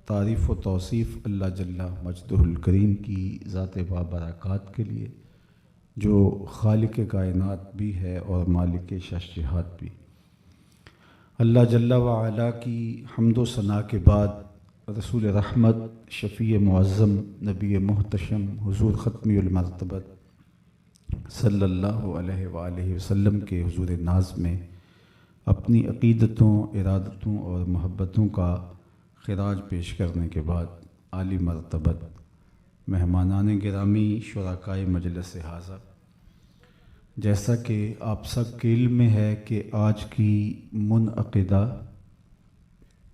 تعریف و توصیف اللہ جل مجدہ الکریم کی ذات بابرکات کے لیے، جو خالق کائنات بھی ہے اور مالک شش بھی۔ اللہ جل وعلا کی حمد و ثنا کے بعد رسول رحمت، شفیع معظم، نبی محتشم، حضور ختمی المرتبت صلی اللہ علیہ وآلہ وسلم کے حضور ناز میں اپنی عقیدتوں، ارادتوں اور محبتوں کا خراج پیش کرنے کے بعد عالی مرتبت مہمانان گرامی، شرکائے مجلس حاضر، جیسا کہ آپ سب کے علم میں ہے کہ آج کی منعقدہ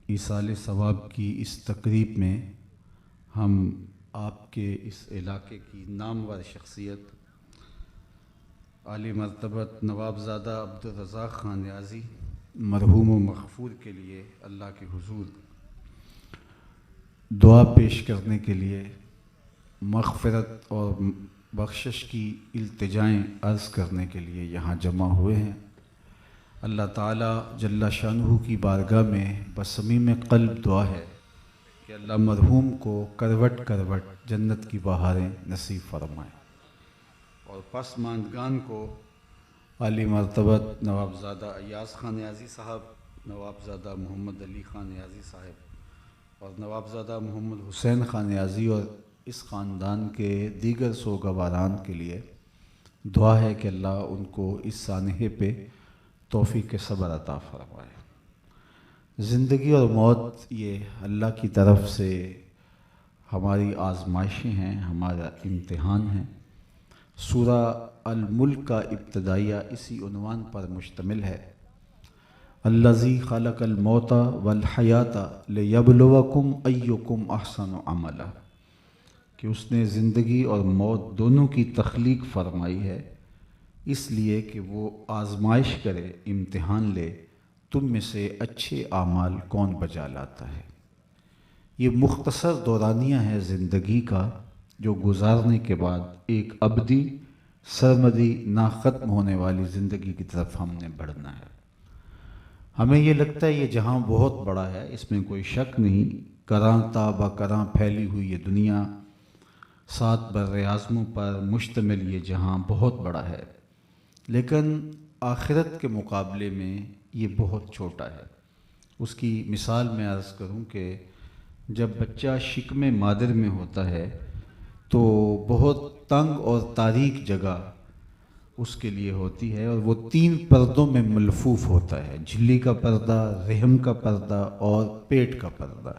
ایصال ثواب کی اس تقریب میں ہم آپ کے اس علاقے کی نامور شخصیت عالی مرتبت نوابزادہ عبدالرزاق خان نیازی مرحوم و مغفور کے لیے اللہ کے حضور دعا پیش کرنے کے لیے، مغفرت اور بخشش کی التجائیں عرض کرنے کے لیے یہاں جمع ہوئے ہیں۔ اللہ تعالیٰ جل شانہ کی بارگاہ میں بصمیم قلب دعا ہے کہ اللہ مرحوم کو کروٹ کروٹ جنت کی بہاریں نصیب فرمائے، اور پسماندگان کو عالی مرتبت نوابزادہ ایاز خان نیازی صاحب، نوابزادہ محمد علی خان نیازی صاحب اور نوابزادہ محمد حسین خان نیازی اور اس خاندان کے دیگر سوگواران کے لیے دعا ہے کہ اللہ ان کو اس سانحے پہ توفیق صبر عطا فرمائے۔ زندگی اور موت یہ اللہ کی طرف سے ہماری آزمائشیں ہیں، ہمارا امتحان ہے۔ سورہ الملک کا ابتدائیہ اسی عنوان پر مشتمل ہے، الذی خلق الموت والحیات لیبلوکم ایکم احسن عملا، کہ اس نے زندگی اور موت دونوں کی تخلیق فرمائی ہے اس لیے کہ وہ آزمائش کرے، امتحان لے، تم میں سے اچھے اعمال کون بجا لاتا ہے۔ یہ مختصر دورانیہ ہے زندگی کا، جو گزارنے کے بعد ایک ابدی سرمدی نا ختم ہونے والی زندگی کی طرف ہم نے بڑھنا ہے۔ ہمیں یہ لگتا ہے یہ جہاں بہت بڑا ہے، اس میں کوئی شک نہیں، کراں تا با کراں پھیلی ہوئی یہ دنیا، 7 بر اعظموں پر مشتمل یہ جہاں بہت بڑا ہے، لیکن آخرت کے مقابلے میں یہ بہت چھوٹا ہے۔ اس کی مثال میں عرض کروں کہ جب بچہ شکم مادر میں ہوتا ہے تو بہت تنگ اور تاریک جگہ اس کے لیے ہوتی ہے، اور وہ 3 پردوں میں ملفوف ہوتا ہے، جھلی کا پردہ، رحم کا پردہ اور پیٹ کا پردہ۔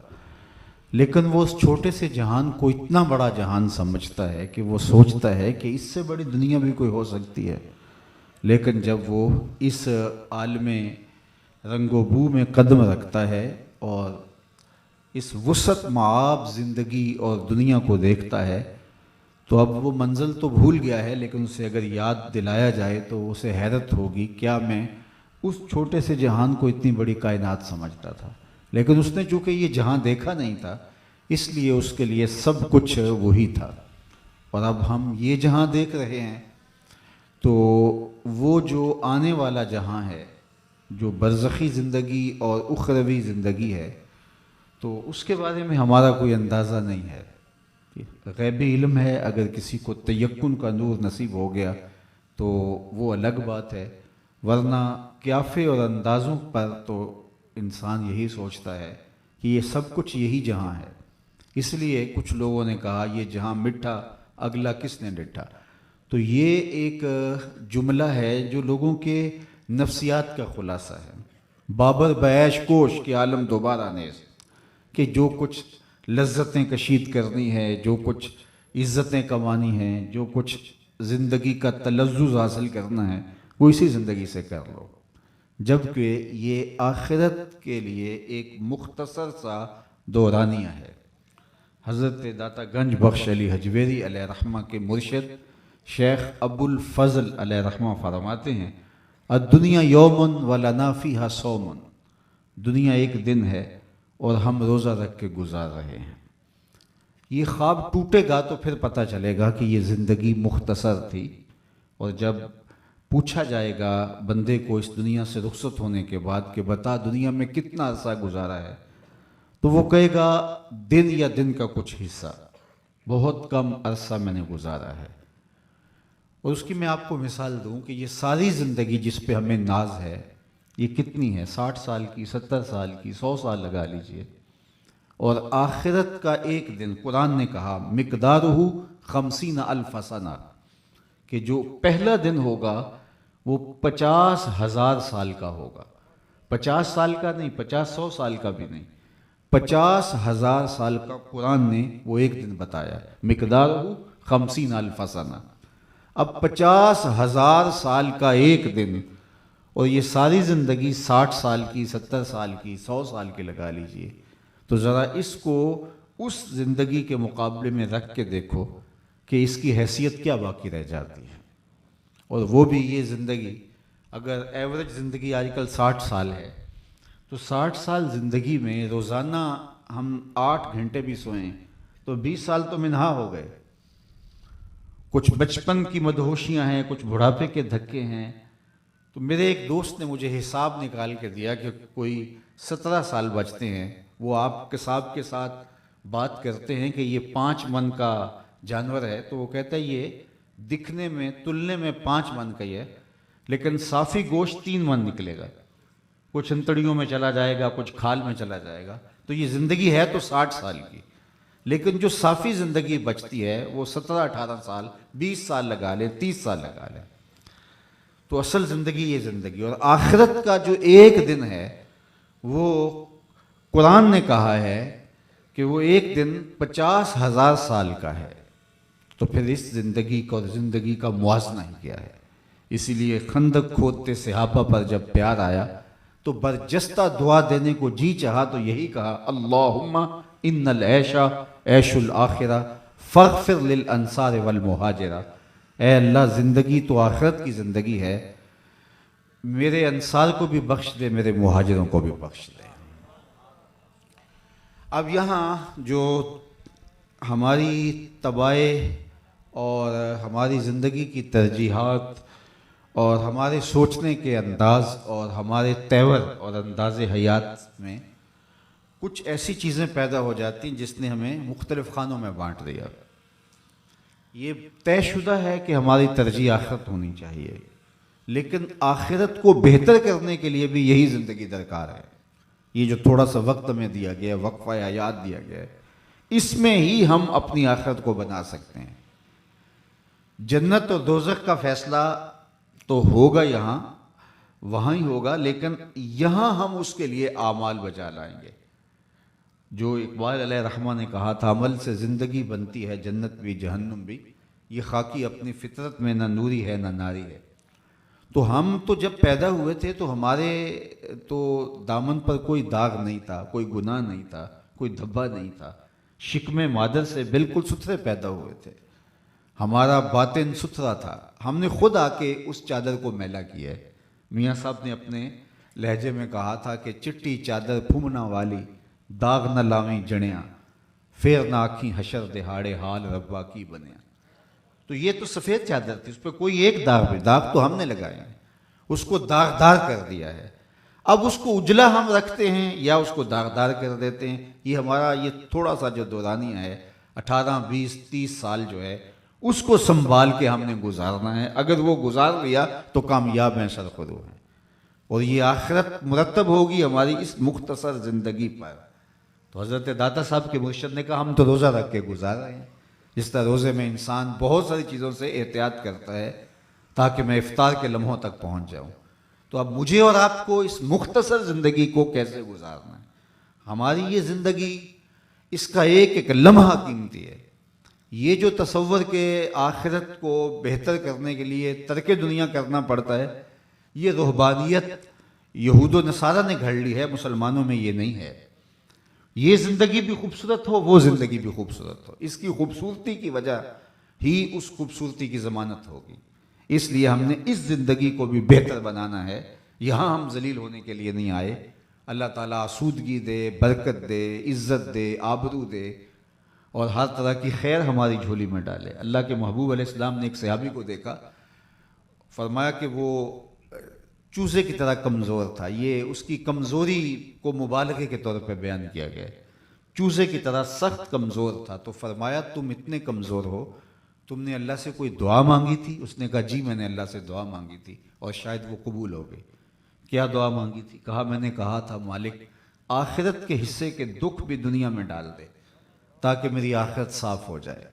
لیکن وہ اس چھوٹے سے جہان کو اتنا بڑا جہان سمجھتا ہے کہ وہ سوچتا ہے کہ اس سے بڑی دنیا بھی کوئی ہو سکتی ہے، لیکن جب وہ اس عالم رنگ و بو میں قدم رکھتا ہے اور اس وسعت معاب زندگی اور دنیا کو دیکھتا ہے تو اب وہ منزل تو بھول گیا ہے، لیکن اسے اگر یاد دلایا جائے تو اسے حیرت ہوگی، کیا میں اس چھوٹے سے جہان کو اتنی بڑی کائنات سمجھتا تھا۔ لیکن اس نے چونکہ یہ جہاں دیکھا نہیں تھا، اس لیے اس کے لیے سب کچھ وہی تھا۔ اور اب ہم یہ جہاں دیکھ رہے ہیں تو وہ جو آنے والا جہاں ہے، جو برزخی زندگی اور اخروی زندگی ہے، تو اس کے بارے میں ہمارا کوئی اندازہ نہیں ہے۔ غیبی علم ہے، اگر کسی کو تیقن کا نور نصیب ہو گیا تو وہ الگ بات ہے، ورنہ قیافے اور اندازوں پر تو انسان یہی سوچتا ہے کہ یہ سب کچھ یہی جہاں ہے۔ اس لیے کچھ لوگوں نے کہا یہ جہاں مٹھا اگلا کس نے ڈٹھا، تو یہ ایک جملہ ہے جو لوگوں کے نفسیات کا خلاصہ ہے۔ بابر بیش کوش کہ عالم دوبارہ نیز، کہ جو کچھ لذتیں کشید کرنی ہے، جو کچھ عزتیں کمانی ہیں، جو کچھ زندگی کا تلذذ حاصل کرنا ہے، وہ اسی زندگی سے کر لو، جبکہ یہ آخرت کے لیے ایک مختصر سا دورانیہ ہے۔ حضرت داتا گنج بخش علی حجویری علیہ رحمہ کے مرشد شیخ ابو الفضل علیہ رحمہ فرماتے ہیں، الدنیا یوم ولنا فیہا صوم، دنیا ایک دن ہے اور ہم روزہ رکھ کے گزار رہے ہیں۔ یہ خواب ٹوٹے گا تو پھر پتہ چلے گا کہ یہ زندگی مختصر تھی، اور جب پوچھا جائے گا بندے کو اس دنیا سے رخصت ہونے کے بعد کہ بتا دنیا میں کتنا عرصہ گزارا ہے، تو وہ کہے گا دن یا دن کا کچھ حصہ، بہت کم عرصہ میں نے گزارا ہے۔ اور اس کی میں آپ کو مثال دوں کہ یہ ساری زندگی جس پہ ہمیں ناز ہے یہ کتنی ہے، 60 سال کی، 70 سال کی، 100 سال لگا لیجئے، اور آخرت کا ایک دن قرآن نے کہا مقدارہ 50,000 سنہ، کہ جو پہلا دن ہوگا وہ 50,000 سال کا ہوگا، 50 سال کا نہیں، 100 سال کا بھی نہیں، 50,000 سال کا قرآن نے وہ ایک دن بتایا، مقدارہ 50,000 سنہ۔ اب 50,000 سال کا ایک دن، اور یہ ساری زندگی 60 سال کی، 70 سال کی، 100 سال کی لگا لیجئے، تو ذرا اس کو اس زندگی کے مقابلے میں رکھ کے دیکھو کہ اس کی حیثیت کیا باقی رہ جاتی ہے۔ اور وہ بھی یہ زندگی، اگر ایوریج زندگی آج کل 60 سال ہے، تو 60 سال زندگی میں روزانہ ہم 8 گھنٹے بھی سوئیں تو 20 سال تو منہا ہو گئے۔ کچھ بچپن کی مدہوشیاں ہیں، کچھ بڑھاپے کے دھکے ہیں۔ تو میرے ایک دوست نے مجھے حساب نکال کے دیا کہ کوئی 17 سال بچتے ہیں، وہ آپ کے صاحب کے ساتھ بات کرتے ہیں کہ یہ 5 من کا جانور ہے، تو وہ کہتا ہے یہ دکھنے میں تلنے میں 5 من کا ہی ہے، لیکن صافی گوشت 3 من نکلے گا، کچھ انتڑیوں میں چلا جائے گا، کچھ کھال میں چلا جائے گا۔ تو یہ زندگی ہے تو 60 سال کی، لیکن جو صافی زندگی بچتی ہے وہ 17-18 سال، 20 سال لگا لیں، 30 سال لگا لیں۔ تو اصل زندگی یہ زندگی، اور آخرت کا جو ایک دن ہے وہ قرآن نے کہا ہے کہ وہ ایک دن 50,000 سال کا ہے۔ تو پھر اس زندگی کا اور زندگی کا موازنہ ہی کیا ہے؟ اسی لیے خندق کھودتے صحابہ پر جب پیار آیا تو برجستہ دعا دینے کو جی چاہا تو یہی کہا اللہم ان العیش عیش الآخرہ فاغفر للانصار والمہاجرہ، اے اللہ زندگی تو آخرت کی زندگی ہے، میرے انصار کو بھی بخش دے، میرے مہاجروں کو بھی بخش دے۔ اب یہاں جو ہماری طبائع اور ہماری زندگی کی ترجیحات اور ہمارے سوچنے کے انداز اور ہمارے تیور اور انداز حیات میں کچھ ایسی چیزیں پیدا ہو جاتی ہیں جس نے ہمیں مختلف خانوں میں بانٹ دیا۔ یہ طے شدہ ہے کہ ہماری ترجیح آخرت ہونی چاہیے، لیکن آخرت کو بہتر کرنے کے لیے بھی یہی زندگی درکار ہے۔ یہ جو تھوڑا سا وقت ہمیں دیا گیا، وقفہ حیات دیا گیا ہے، اس میں ہی ہم اپنی آخرت کو بنا سکتے ہیں۔ جنت اور دوزخ کا فیصلہ تو ہوگا یہاں، وہاں ہی ہوگا، لیکن یہاں ہم اس کے لیے اعمال بجا لائیں گے۔ جو اقبال علیہ رحمہ نے کہا تھا عمل سے زندگی بنتی ہے جنت بھی جہنم بھی، یہ خاکی اپنی فطرت میں نہ نوری ہے نہ ناری ہے۔ تو ہم تو جب پیدا ہوئے تھے تو ہمارے تو دامن پر کوئی داغ نہیں تھا، کوئی گناہ نہیں تھا، کوئی دھبا نہیں تھا، شکم مادر سے بالکل ستھرے پیدا ہوئے تھے، ہمارا باطن ستھرا تھا، ہم نے خود آ کے اس چادر کو میلا کیا ہے۔ میاں صاحب نے اپنے لہجے میں کہا تھا کہ چٹی چادر پھومنا والی داغ نہ لاویں جڑیاں، پھر نہ آکھیں حشر دہاڑے حال ربا کی بنیا۔ تو یہ تو سفید چادر تھی، اس پہ کوئی ایک داغ بھی، داغ تو ہم نے لگائے ہیں، اس کو داغدار کر دیا ہے۔ اب اس کو اجلا ہم رکھتے ہیں یا اس کو داغدار کر دیتے ہیں، یہ ہمارا یہ تھوڑا سا جو دورانیہ ہے 18 20 30 سال جو ہے اس کو سنبھال کے ہم نے گزارنا ہے۔ اگر وہ گزار لیا تو کامیاب ہیں، سرخرو ہیں، اور یہ آخرت مرتب ہوگی ہماری اس مختصر زندگی پر۔ تو حضرت داتا صاحب کے مرشد نے کہا ہم تو روزہ رکھ کے گزار رہے ہیں، جس طرح روزے میں انسان بہت ساری چیزوں سے احتیاط کرتا ہے تاکہ میں افطار کے لمحوں تک پہنچ جاؤں۔ تو اب مجھے اور آپ کو اس مختصر زندگی کو کیسے گزارنا ہے؟ ہماری یہ زندگی، اس کا ایک ایک لمحہ قیمتی ہے۔ یہ جو تصور کے آخرت کو بہتر کرنے کے لیے ترک دنیا کرنا پڑتا ہے، یہ رہبانیت یہود و نصارہ نے گھڑ لی ہے، مسلمانوں میں یہ نہیں ہے۔ یہ زندگی بھی خوبصورت ہو، وہ زندگی بھی خوبصورت ہو، اس کی خوبصورتی کی وجہ ہی اس خوبصورتی کی ضمانت ہوگی۔ اس لیے ہم نے اس زندگی کو بھی بہتر بنانا ہے۔ یہاں ہم ذلیل ہونے کے لیے نہیں آئے۔ اللہ تعالیٰ آسودگی دے، برکت دے، عزت دے، آبرو دے، اور ہر طرح کی خیر ہماری جھولی میں ڈالے۔ اللہ کے محبوب علیہ السلام نے ایک صحابی کو دیکھا، فرمایا کہ وہ چوزے کی طرح کمزور تھا۔ یہ اس کی کمزوری کو مبالغے کے طور پہ بیان کیا گیا ہے۔ چوزے کی طرح سخت کمزور تھا۔ تو فرمایا تم اتنے کمزور ہو، تم نے اللہ سے کوئی دعا مانگی تھی؟ اس نے کہا جی میں نے اللہ سے دعا مانگی تھی اور شاید وہ قبول ہو گئی۔ کیا دعا مانگی تھی؟ کہا میں نے کہا تھا مالک آخرت کے حصے کے دکھ بھی دنیا میں ڈال دے تاکہ میری آخرت صاف ہو جائے۔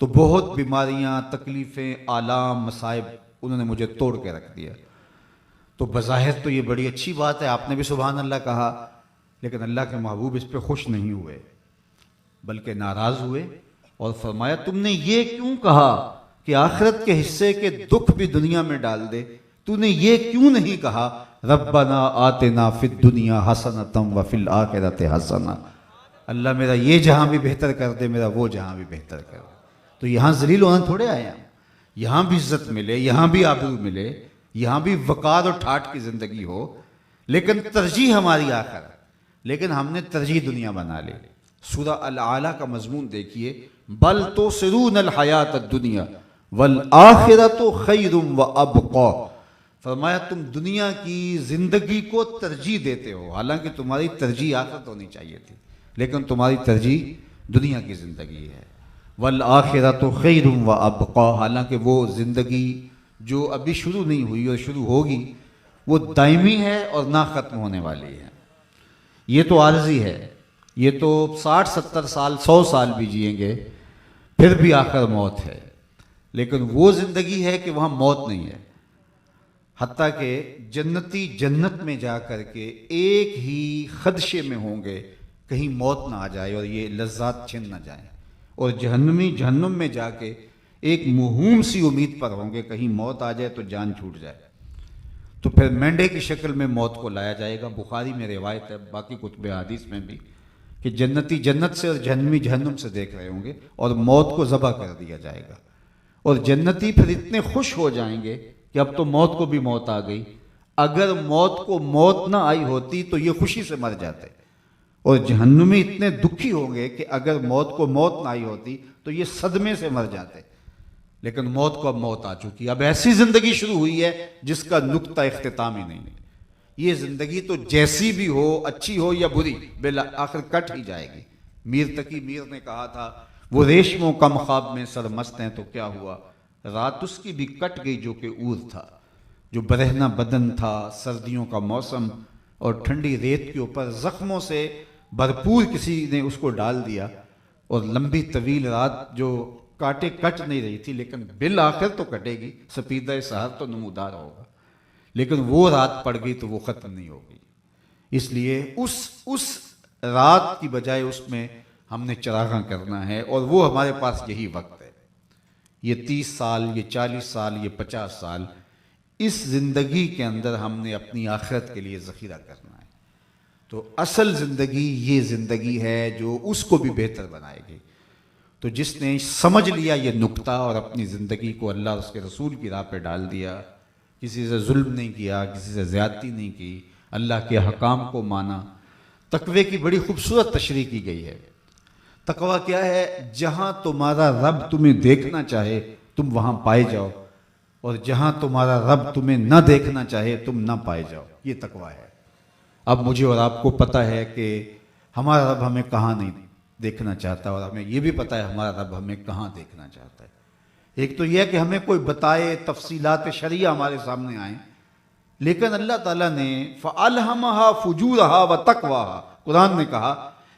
تو بہت بیماریاں، تکلیفیں، آلام، مصائب انہوں نے مجھے توڑ کے رکھ دیا۔ تو بظاہر تو یہ بڑی اچھی بات ہے، آپ نے بھی سبحان اللہ کہا، لیکن اللہ کے محبوب اس پہ خوش نہیں ہوئے بلکہ ناراض ہوئے اور فرمایا تم نے یہ کیوں کہا کہ آخرت کے حصے کے دکھ بھی دنیا میں ڈال دے؟ تو نے یہ کیوں نہیں کہا ربنا آتنا فی الدنیا حسنۃ وفی الآخرۃ حسنہ، اللہ میرا یہ جہاں بھی بہتر کر دے، میرا وہ جہاں بھی بہتر کر دے۔ تو یہاں ذلیل ہونا تھوڑے آئے ہیں، یہاں بھی عزت ملے، یہاں بھی آبرو ملے، یہاں بھی وقار اور ٹھاٹھ کی زندگی ہو، لیکن ترجیح ہماری آخرت، لیکن ہم نے ترجیح دنیا بنا لی۔ سورہ الاعلیٰ کا مضمون دیکھیے، بل تؤثرون الحیات الدنیا والآخرۃ خیر وابقی، فرمایا تم دنیا کی زندگی کو ترجیح دیتے ہو، حالانکہ تمہاری ترجیح آخرت ہونی چاہیے تھی، لیکن تمہاری ترجیح دنیا کی زندگی ہے۔ والآخرۃ خیر وابقی، حالانکہ وہ زندگی جو ابھی شروع نہیں ہوئی اور شروع ہوگی وہ دائمی ہے اور نہ ختم ہونے والی ہے۔ یہ تو عارضی ہے، یہ تو 60-70 سال 100 سال بھی جئیں گے پھر بھی آخر موت ہے، لیکن وہ زندگی ہے کہ وہاں موت نہیں ہے۔ حتیٰ کہ جنتی جنت میں جا کر کے ایک ہی خدشے میں ہوں گے کہیں موت نہ آ جائے اور یہ لذات چھن نہ جائیں، اور جہنمی جہنم میں جا کے ایک موہوم سی امید پر ہوں گے کہیں موت آ جائے تو جان چھوٹ جائے۔ تو پھر مینڈے کی شکل میں موت کو لایا جائے گا، بخاری میں روایت ہے، باقی کتب حدیث میں بھی، کہ جنتی جنت سے اور جہنمی جہنم سے دیکھ رہے ہوں گے اور موت کو ذبح کر دیا جائے گا، اور جنتی پھر اتنے خوش ہو جائیں گے کہ اب تو موت کو بھی موت آ گئی، اگر موت کو موت نہ آئی ہوتی تو یہ خوشی سے مر جاتے، اور جہنمی اتنے دکھی ہوں گے کہ اگر موت کو موت نہ آئی ہوتی تو یہ صدمے سے مر جاتے، لیکن موت کو اب موت آ چکی، اب ایسی زندگی شروع ہوئی ہے جس کا نقطہ اختتام ہی نہیں ہے۔ یہ زندگی تو جیسی بھی ہو، اچھی ہو یا بری، بالآخر کٹ ہی جائے گی۔ میر تقی میر نے کہا تھا وہ ریشموں کم خواب میں سرمست ہیں تو کیا ہوا، رات اس کی بھی کٹ گئی جو کہ اور تھا، جو برہنہ بدن تھا، سردیوں کا موسم اور ٹھنڈی ریت کے اوپر زخموں سے بھرپور کسی نے اس کو ڈال دیا، اور لمبی طویل رات جو کاٹے کٹ نہیں رہی تھی، لیکن بالآخر تو کٹے گی، سپیدہ سحر تو نمودار ہوگا، لیکن وہ رات پڑ گئی تو وہ ختم نہیں ہوگی۔ اس لیے اس رات کی بجائے اس میں ہم نے چراغاں کرنا ہے، اور وہ ہمارے پاس یہی وقت ہے، یہ 30 سال، یہ 40 سال، یہ 50 سال، اس زندگی کے اندر ہم نے اپنی آخرت کے لیے ذخیرہ کرنا ہے۔ تو اصل زندگی یہ زندگی ہے جو اس کو بھی بہتر بنائے گی۔ تو جس نے سمجھ لیا یہ نقطہ اور اپنی زندگی کو اللہ اور اس کے رسول کی راہ پہ ڈال دیا، کسی سے ظلم نہیں کیا، کسی سے زیادتی نہیں کی، اللہ کے حکام کو مانا، تقوی کی بڑی خوبصورت تشریح کی گئی ہے۔ تقوی کیا ہے؟ جہاں تمہارا رب تمہیں دیکھنا چاہے تم وہاں پائے جاؤ، اور جہاں تمہارا رب تمہیں نہ دیکھنا چاہے تم نہ پائے جاؤ، یہ تقوی ہے۔ اب مجھے اور آپ کو پتہ ہے کہ ہمارا رب ہمیں کہاں نہیں دیکھنا چاہتا، اور ہمیں یہ بھی پتہ ہے ہمارا رب ہمیں کہاں دیکھنا چاہتا ہے۔ ایک تو یہ ہے کہ ہمیں کوئی بتائے، تفصیلات شرعیہ ہمارے سامنے آئیں، لیکن اللہ تعالیٰ نے فَأَلْهَمَهَا فُجُورَهَا وَتَقْوَاهَا، قرآن نے کہا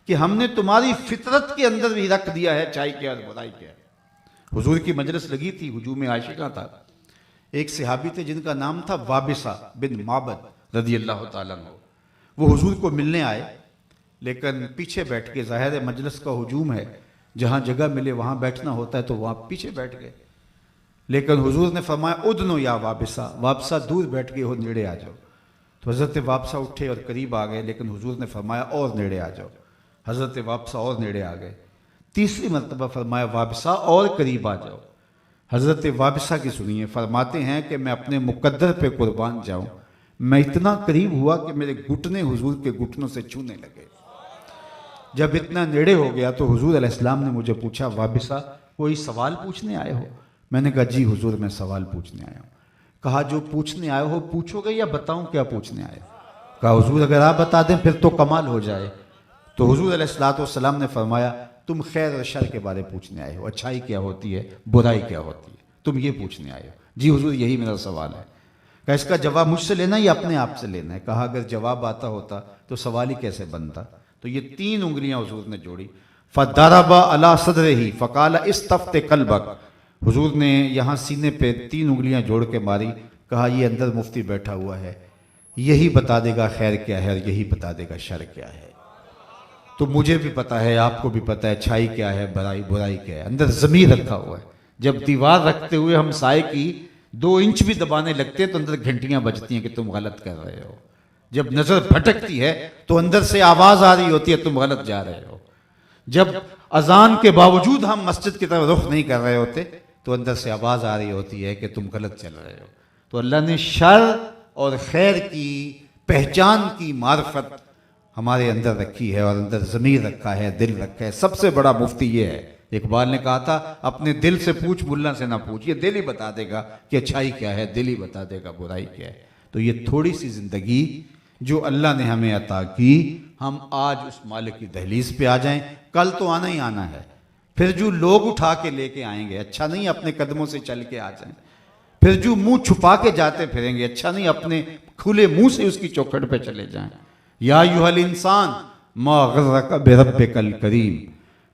کہ ہم نے تمہاری فطرت کے اندر بھی رکھ دیا ہے اچھائی کیا اور برائی کیا۔ حضور کی مجلس لگی تھی، ہجوم عاشقہ تھا، ایک صحابی تھے جن کا نام تھا وابصہ بن معبد رضی اللہ تعالیٰ عنہ، وہ حضور کو ملنے آئے، لیکن پیچھے بیٹھ کے، ظاہر ہے مجلس کا ہجوم ہے، جہاں جگہ ملے وہاں بیٹھنا ہوتا ہے، تو وہاں پیچھے بیٹھ گئے، لیکن حضور نے فرمایا ادنو یا وابصہ، وابصہ دور بیٹھ گئے ہو، نیڑے آ جاؤ۔ تو حضرت وابصہ اٹھے اور قریب آ گئے، لیکن حضور نے فرمایا اور نیڑے آ جاؤ، حضرت وابصہ اور نیڑے آ گئے، تیسری مرتبہ فرمایا وابصہ اور قریب آ جاؤ۔ حضرت وابصہ کی سنیے، فرماتے ہیں کہ میں اپنے مقدر پہ قربان جاؤں، میں اتنا قریب ہوا کہ میرے گھٹنے حضور کے گھٹنوں سے چھونے لگے۔ جب اتنا نیڑے ہو گیا تو حضور علیہ السلام نے مجھے پوچھا وابصہ کوئی سوال پوچھنے آئے ہو؟ میں نے کہا جی حضور میں سوال پوچھنے آیا ہوں۔ کہا جو پوچھنے آئے ہو پوچھو گے یا بتاؤں کیا پوچھنے آئے ہو؟ کہا حضور اگر آپ بتا دیں پھر تو کمال ہو جائے۔ تو حضور علیہ الصلوۃ والسلام نے فرمایا تم خیر اور شر کے بارے پوچھنے آئے ہو، اچھائی کیا ہوتی ہے، برائی کیا ہوتی ہے، تم یہ پوچھنے آئے ہو؟ جی حضور یہی میرا سوال ہے۔ کہ اس کا جواب مجھ سے لینا یا اپنے آپ سے لینا ہے؟ کہا اگر جواب آتا ہوتا تو سوال ہی کیسے بنتا؟ تو یہ 3 انگلیاں حضور نے جوڑی، فَضَرَبَ عَلَى صَدْرِهِ فَقَالَ اسْتَفْتِ قَلْبَكَ، حضور نے یہاں سینے پہ 3 انگلیاں جوڑ کے ماری، کہا یہ اندر مفتی بیٹھا ہوا ہے، یہی بتا دے گا خیر کیا ہے اور یہی بتا دے گا شر کیا ہے۔ تو مجھے بھی پتا ہے، آپ کو بھی پتا ہے اچھائی کیا ہے، برائی کیا ہے۔ اندر ضمیر رکھا ہوا ہے۔ جب دیوار رکھتے ہوئے ہم سائے کی 2 انچ بھی دبانے لگتے ہیں تو اندر گھنٹیاں بجتی ہیں کہ تم غلط کر رہے ہو۔ جب نظر بھٹکتی ہے تو اندر سے آواز آ رہی ہوتی ہے تم غلط جا رہے ہو۔ جب اذان کے باوجود ہم مسجد کی طرف رخ نہیں کر رہے ہوتے تو اندر سے آواز آ رہی ہوتی ہے کہ تم غلط چل رہے ہو۔ تو اللہ نے شر اور خیر کی پہچان کی معرفت ہمارے اندر رکھی ہے، اور اندر ضمیر رکھا ہے، دل رکھا ہے۔ سب سے بڑا مفتی یہ ہے۔ اقبال نے کہا تھا اپنے دل سے پوچھ، ملا سے نہ پوچھ، یہ دل ہی بتا دے گا کہ اچھائی کیا ہے، دل ہی بتا دے گا برائی کیا ہے۔ تو یہ تھوڑی سی زندگی جو اللہ نے ہمیں عطا کی، ہم آج اس مالک کی دہلیز پہ آ جائیں، کل تو آنا ہی آنا ہے۔ پھر جو لوگ اٹھا کے لے کے آئیں گے، اچھا نہیں اپنے قدموں سے چل کے آ جائیں۔ پھر جو منہ چھپا کے جاتے پھریں گے، اچھا نہیں اپنے کھلے منہ سے اس کی چوکھٹ پہ چلے جائیں۔ یا ایھا الانسان ما غرک بربک الکریم،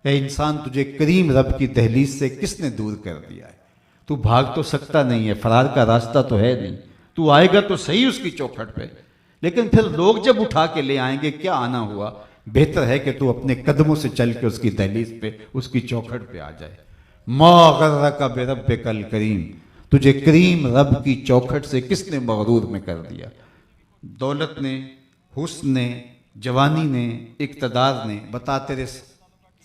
اے انسان تجھے کریم رب کی دہلیز سے کس نے دور کر دیا ہے؟ تو بھاگ تو سکتا نہیں ہے، فرار کا راستہ تو ہے نہیں، تو آئے گا تو صحیح اس کی چوکھٹ پہ، لیکن پھر لوگ جب اٹھا کے لے آئیں گے کیا آنا ہوا؟ بہتر ہے کہ تو اپنے قدموں سے چل کے اس کی دہلیز پہ، اس کی چوکھٹ پہ آ جائے۔ ما غرک بربک الکریم، تجھے کریم رب کی چوکھٹ سے کس نے مغرور میں کر دیا؟ دولت نے، حسن نے، جوانی نے، اقتدار نے، بتا تیرے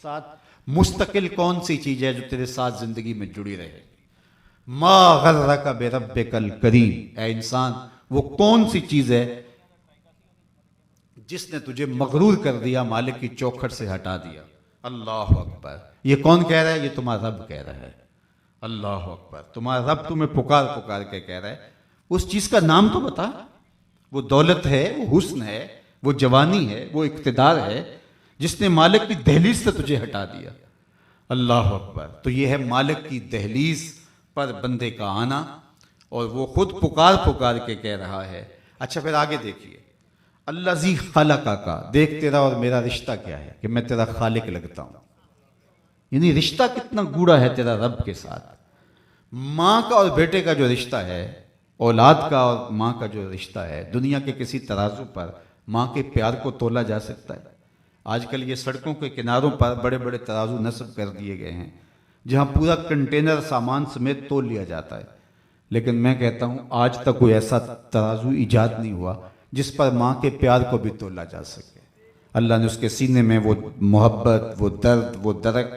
ساتھ مستقل کون سی چیز ہے جو تیرے ساتھ زندگی میں جڑی رہے؟ ما غرک بربک الکریم، اے انسان وہ کون سی چیز ہے جس نے تجھے مغرور کر دیا، مالک کی چوکھٹ سے ہٹا دیا؟ اللہ اکبر۔ یہ کون کہہ رہا ہے؟ یہ تمہارا رب کہہ رہا ہے۔ اللہ اکبر۔ تمہارا رب تمہیں پکار کے کہہ رہا ہے، اس چیز کا نام تو بتا۔ وہ دولت ہے، وہ حسن ہے، وہ جوانی ہے، وہ اقتدار ہے جس نے مالک کی دہلیز سے تجھے ہٹا دیا۔ اللہ اکبر۔ تو یہ ہے مالک کی دہلیز پر بندے کا آنا، اور وہ خود پکار کے کہہ رہا ہے۔ اچھا پھر آگے دیکھیے، الذی خلقک کا، دیکھ تیرا اور میرا رشتہ کیا ہے کہ میں تیرا خالق لگتا ہوں۔ یعنی رشتہ کتنا گوڑا ہے تیرا رب کے ساتھ۔ ماں کا اور بیٹے کا جو رشتہ ہے، اولاد کا اور ماں کا جو رشتہ ہے، دنیا کے کسی ترازو پر ماں کے پیار کو تولا جا سکتا ہے؟ آج کل یہ سڑکوں کے کناروں پر بڑے بڑے ترازو نصب کر دیے گئے ہیں جہاں پورا کنٹینر سامان سمیت تول لیا جاتا ہے، لیکن میں کہتا ہوں آج تک کوئی ایسا ترازو ایجاد نہیں ہوا جس پر ماں کے پیار کو بھی تولا جا سکے۔ اللہ نے اس کے سینے میں وہ محبت، وہ درد، وہ درک،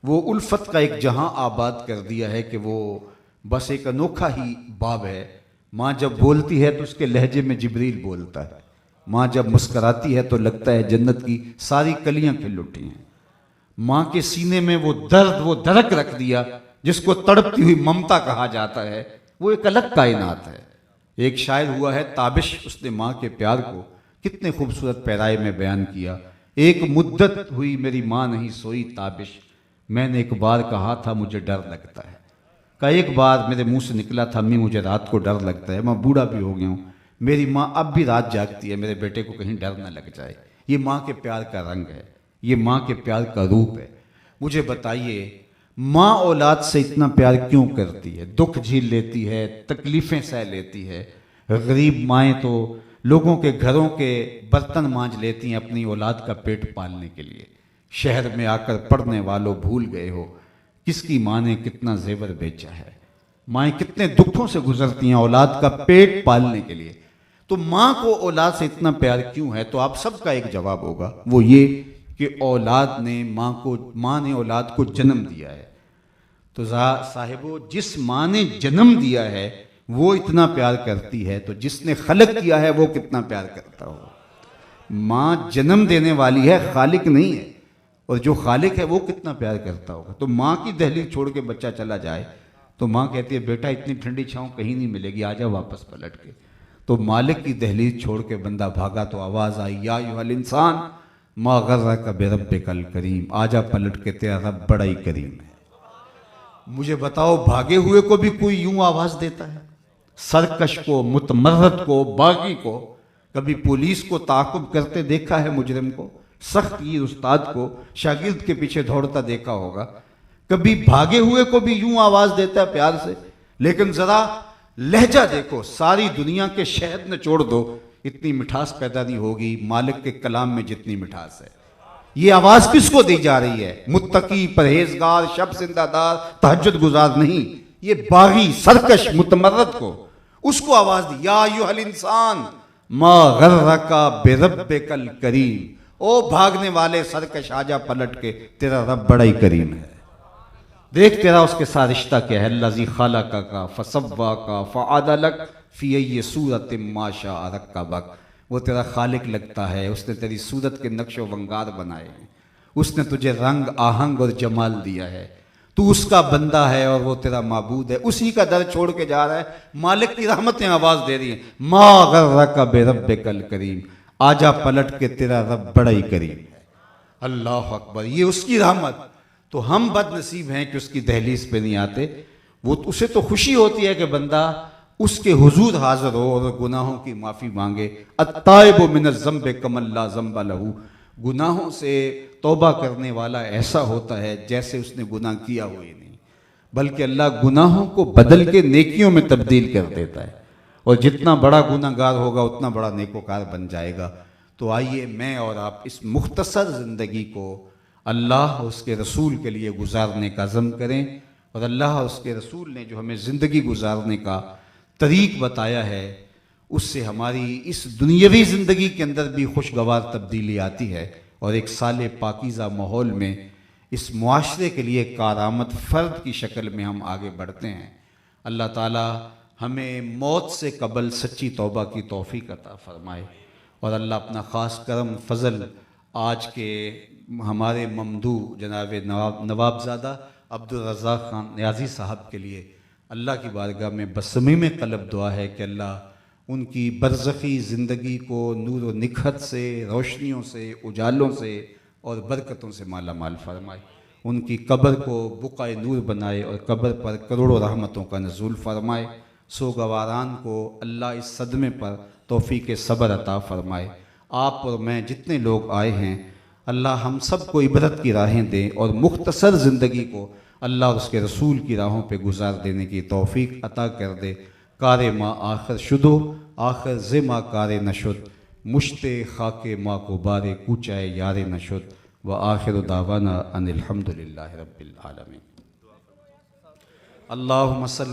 وہ الفت کا ایک جہاں آباد کر دیا ہے کہ وہ بس ایک انوکھا ہی باب ہے۔ ماں جب بولتی ہے تو اس کے لہجے میں جبریل بولتا ہے، ماں جب مسکراتی ہے تو لگتا ہے جنت کی ساری کلیاں کھل اٹھی ہیں۔ ماں کے سینے میں وہ درد، وہ درک رکھ دیا جس کو تڑپتی ہوئی ممتا کہا جاتا ہے، وہ ایک الگ کائنات ہے۔ ایک شاعر ہوا ہے تابش، اس نے ماں کے پیار کو کتنے خوبصورت پیرائے میں بیان کیا۔ ایک مدت ہوئی میری ماں نہیں سوئی تابش، میں نے ایک بار کہا تھا مجھے ڈر لگتا ہے۔ کہ ایک بار میرے منہ سے نکلا تھا امی مجھے رات کو ڈر لگتا ہے، میں بوڑھا بھی ہو گیا ہوں، میری ماں اب بھی رات جاگتی ہے، میرے بیٹے کو کہیں ڈر نہ لگ جائے۔ یہ ماں کے پیار کا رنگ ہے، یہ ماں کے پیار کا روپ ہے۔ مجھے بتائیے ماں اولاد سے اتنا پیار کیوں کرتی ہے؟ دکھ جھیل لیتی ہے، تکلیفیں سہ لیتی ہے۔ غریب مائیں تو لوگوں کے گھروں کے برتن مانج لیتی ہیں اپنی اولاد کا پیٹ پالنے کے لیے۔ شہر میں آ کر پڑھنے والوں بھول گئے ہو کس کی ماں نے کتنا زیور بیچا ہے۔ مائیں کتنے دکھوں سے گزرتی ہیں اولاد کا پیٹ پالنے کے لیے۔ تو ماں کو اولاد سے اتنا پیار کیوں ہے؟ تو آپ سب کا ایک جواب ہوگا، وہ یہ کہ اولاد نے ماں نے اولاد کو جنم دیا ہے۔ تو صاحبو جس ماں نے جنم دیا ہے وہ اتنا پیار کرتی ہے تو جس نے خلق کیا ہے وہ کتنا پیار کرتا ہوگا۔ ماں جنم دینے والی ہے، خالق نہیں ہے، اور جو خالق ہے وہ کتنا پیار کرتا ہوگا۔ تو ماں کی دہلیز چھوڑ کے بچہ چلا جائے تو ماں کہتی ہے بیٹا اتنی ٹھنڈی چھاؤں کہیں نہیں ملے گی، آجا واپس پلٹ کے۔ تو مالک کی دہلیز چھوڑ کے بندہ بھاگا تو آواز آئی یا ایھا الانسان ما غرک بربک الکریم، آجا پلٹ کے تیرا رب بڑا ہی کریم ہے۔ مجھے بتاؤ بھاگے ہوئے کو بھی کوئی یوں آواز دیتا ہے؟ سرکش کو، متمرد کو، باغی کو؟ کبھی پولیس کو تعاقب کرتے دیکھا ہے مجرم کو؟ سخت گیر استاد کو شاگرد کے پیچھے دوڑتا دیکھا ہوگا؟ کبھی بھاگے ہوئے کو بھی یوں آواز دیتا ہے پیار سے؟ لیکن ذرا لہجہ دیکھو، ساری دنیا کے شہد نے چھوڑ دو، اتنی مٹھاس پیدا نہیں ہوگی مالک کے کلام میں جتنی مٹھاس ہے۔ یہ آواز کس کو دی جا رہی ہے؟ متقی، پرہیزگار، شب زندہ دار، تہجد گزار نہیں، یہ باغی، سرکش، متمرد کو، اس کو آواز دی، یا ایھا الانسان ما غرک بربک الکریم، او بھاگنے والے سرکش آجا پلٹ کے، تیرا رب بڑا ہی کریم ہے۔ دیکھ تیرا اس کے ساتھ رشتہ کیا ہے، الذی خلقک فسواک فعدلک فی ای صورت ما شاء رکبک، وہ تیرا خالق لگتا ہے، اس نے تیری صورت کے نقش و ونگار بنائے ہیں، اس نے تجھے رنگ، آہنگ اور جمال دیا ہے، تو اس کا بندہ ہے اور وہ تیرا معبود ہے، اسی کا در چھوڑ کے جا رہا ہے، مالک کی رحمتیں آواز دے رہی ہیں، ما غرک بربک الکریم، آجا پلٹ کے تیرا رب بڑا ہی کریم ہے۔ اللہ اکبر، یہ اس کی رحمت، تو ہم بد نصیب ہیں کہ اس کی دہلیز پہ نہیں آتے۔ وہ اسے تو خوشی ہوتی ہے کہ بندہ اس کے حضور حاضر ہو اور گناہوں کی معافی مانگے۔ التائب من الذنب کمن لا ذنب لہ، گناہوں سے توبہ کرنے والا ایسا ہوتا ہے جیسے اس نے گناہ کیا ہوا ہی نہیں، بلکہ اللہ گناہوں کو بدل کے نیکیوں میں تبدیل کر دیتا ہے، اور جتنا بڑا گناہ گار ہوگا اتنا بڑا نیکوکار بن جائے گا۔ تو آئیے میں اور آپ اس مختصر زندگی کو اللہ اور اس کے رسول کے لیے گزارنے کا عزم کریں، اور اللہ اور اس کے رسول نے جو ہمیں زندگی گزارنے کا طریق بتایا ہے، اس سے ہماری اس دنیاوی زندگی کے اندر بھی خوشگوار تبدیلی آتی ہے، اور ایک صالح پاکیزہ ماحول میں اس معاشرے کے لیے کارآمد فرد کی شکل میں ہم آگے بڑھتے ہیں۔ اللہ تعالی ہمیں موت سے قبل سچی توبہ کی توفیق عطا فرمائے، اور اللہ اپنا خاص کرم فضل آج کے ہمارے ممدوح جناب نوابزادہ عبدالرزاق خان نیازی صاحب کے لیے اللہ کی بارگاہ میں بصمیم قلب دعا ہے کہ اللہ ان کی برزخی زندگی کو نور و نکھت سے، روشنیوں سے، اجالوں سے اور برکتوں سے مالا مال فرمائے، ان کی قبر کو بقعہ نور بنائے اور قبر پر کروڑوں رحمتوں کا نزول فرمائے۔ سوگواران کو اللہ اس صدمے پر توفیق صبر عطا فرمائے۔ آپ اور میں جتنے لوگ آئے ہیں، اللہ ہم سب کو عبرت کی راہیں دیں، اور مختصر زندگی کو اللہ اور اس کے رسول کی راہوں پہ گزار دینے کی توفیق عطا کر دے۔ کار ما آخر شدو، آخر ز ما کار نشد، مشت خاک ما کو بارے کوچائے یار نشد، و آخر دعوانا ان الحمدللہ رب العالمین۔ اللہم صلی